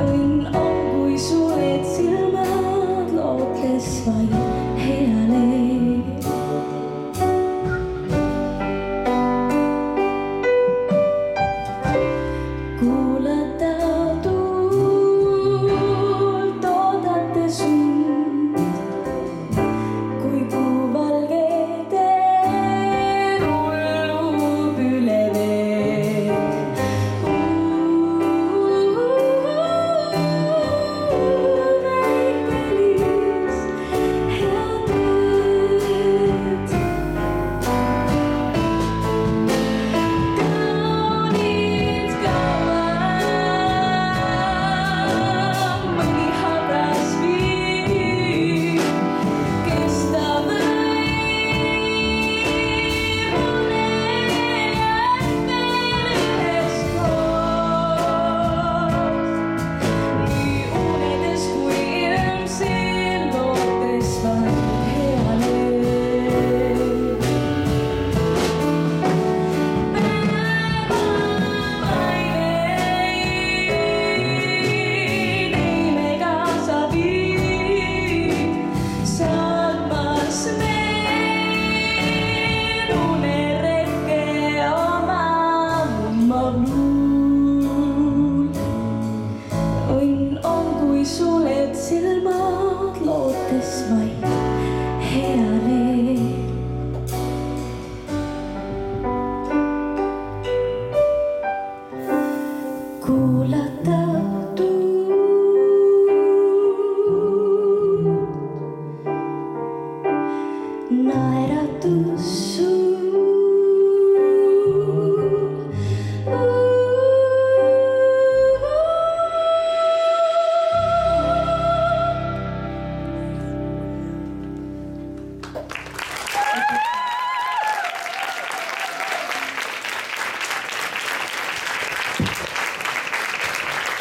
õnn on, kui suled silmad, lootes vaid heale. kuulata tuult, oodates und, kui kuu valge tee rullub üle vee. Väikelis head ööd, kaunid kaua, mõni habras viib, kestab õiv unejäätel üheskoos. Nii unedes kui ilmsil, lootes vaid heale. Teime kaasa viib, saatmas meil uneretke oma luul. õnn on, kui suled silmad, lootes vaid heale. kuulata